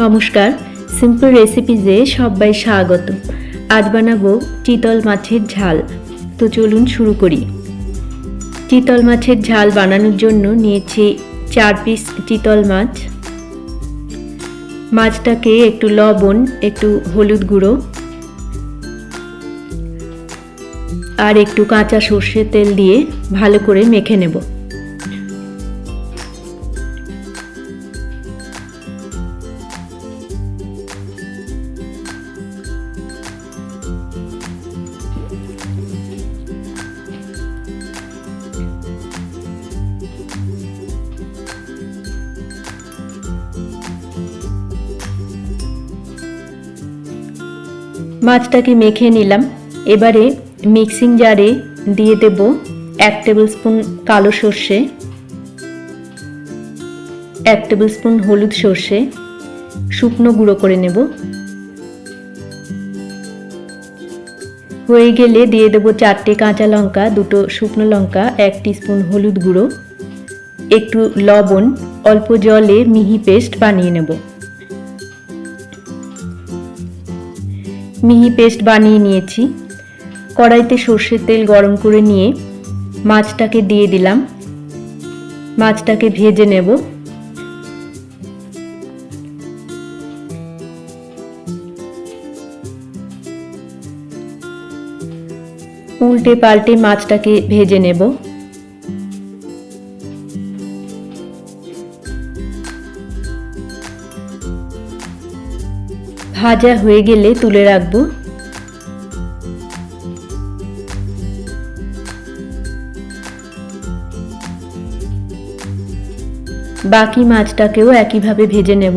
নমস্কার, সিম্পল রেসিপিজে সবাই স্বাগত। আজ বানাবো চিতল মাছের ঝাল। তো চলুন শুরু করি। চিতল মাছের ঝাল বানানোর জন্য নিয়েছি 4 পিস চিতল মাছ। মাছটাকে একটু লবণ, একটু হলুদ গুঁড়ো আর একটু কাঁচা সর্ষের তেল দিয়ে ভালো করে মেখে নেব। মাছটাকে মেখে নিলাম। এবারে মিক্সিং জারে দিয়ে দেব 1 টেবিল স্পুন কালো সর্ষে, 1 টেবিল স্পুন হলুদ সর্ষে শুকনো গুঁড়ো করে নেব। হয়ে গেলে দিয়ে দেব 4টে কাঁচা লঙ্কা, 2টো শুকনো লঙ্কা, 1 টিস্পুন হলুদ গুঁড়ো, একটু লবণ, অল্প জলে মিহি পেস্ট বানিয়ে নেব। মিহি পেস্ট বানিয়ে নিয়েছি। কড়াইতে সর্ষের তেল গরম করে নিয়ে মাছটাকে দিয়ে দিলাম। মাছটাকে ভেজে নেব। উল্টে পাল্টে মাছটাকে ভেজে নেব। ভাজা হয়ে গেলে তুলে রাখবো। বাকি মাছটাকেও একইভাবে ভেজে নেব।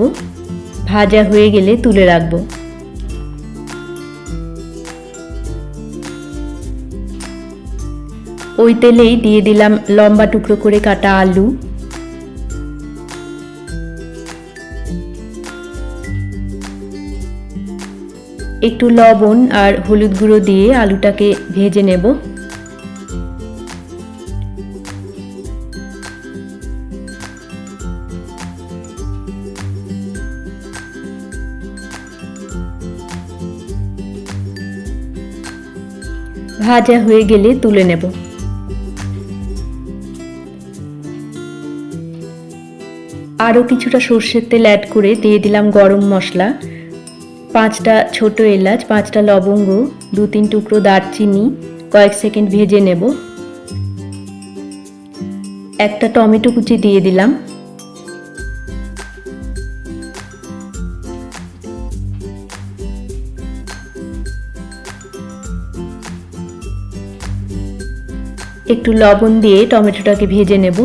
ভাজা হয়ে গেলে তুলে রাখবো। ওই তেলেই দিয়ে দিলাম লম্বা টুকরো করে কাটা আলু, একটু লবণ আর হলুদ গুঁড়ো দিয়ে আলুটাকে ভেজে নেব। ভাজা হয়ে গেলে তুলে নেব। আরও কিছুটা সর্ষের তেল অ্যাড করে দিয়ে দিলাম গরম মশলা, 5টা ছোট এলাচ, 5টা লবঙ্গ, 2-3 টুকরো দারচিনি, কয়েক সেকেন্ড ভেজে নেব। একটা টমেটো কুচি দিয়ে দিলাম। একটু লবণ দিয়ে টমেটোটাকে ভেজে নেব।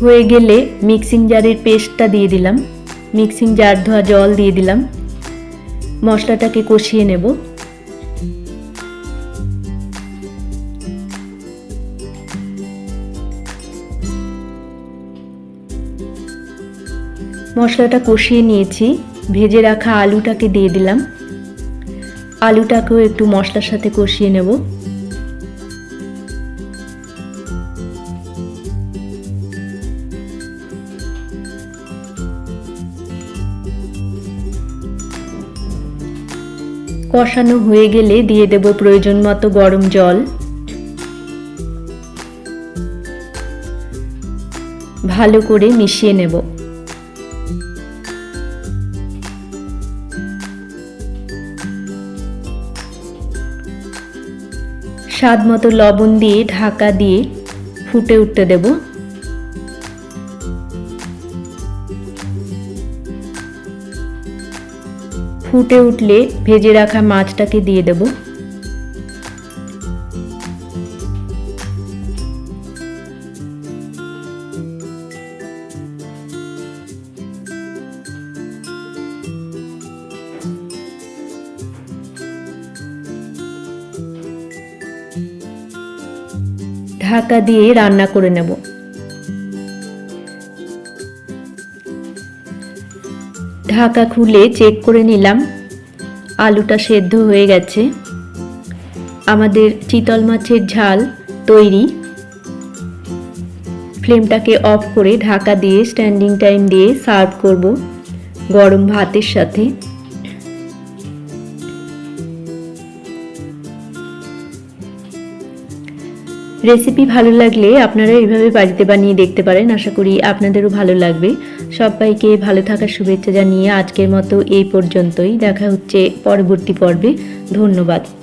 হয়ে গেলে মিক্সিং জারের পেস্টটা দিয়ে দিলাম। মিক্সিং জার ধোয়া জল দিয়ে দিলাম। মশলাটাকে কষিয়ে নেব। মশলাটা কষিয়ে নিয়েছি। ভেজে রাখা আলুটাকে দিয়ে দিলাম। আলুটাকেও একটু মশলার সাথে কষিয়ে নেব। কষানো হয়ে গেলে দিয়ে দেব প্রয়োজন মতো গরম জল। ভালো করে মিশিয়ে নেব। স্বাদ মতো লবণ দিয়ে ঢাকা দিয়ে ফুটে উঠতে দেব। ফুটে উঠলে ভেজে রাখা মাছটাকে দিয়ে দেব। ঢাকা দিয়ে রান্না করে নেব। ঢাকা খুলে চেক করে নিলাম, আলুটা সেদ্ধ হয়ে গেছে। আমাদের চিতল মাছের ঝাল তৈরি। ফ্লেমটাকে অফ করে ঢাকা দিয়ে স্ট্যান্ডিং টাইম দিয়ে সার্ভ করব গরম ভাতের সাথে। রেসিপি ভালো লাগলে আপনারা এইভাবে বাড়িতে বানিয়ে দেখতে পারেন। আশা করি আপনাদেরও ভালো লাগবে। সবাইকে ভালো থাকার শুভেচ্ছা জানিয়ে আজকের মতো এই পর্যন্তই। দেখা হচ্ছে পরবর্তী পর্বে। ধন্যবাদ।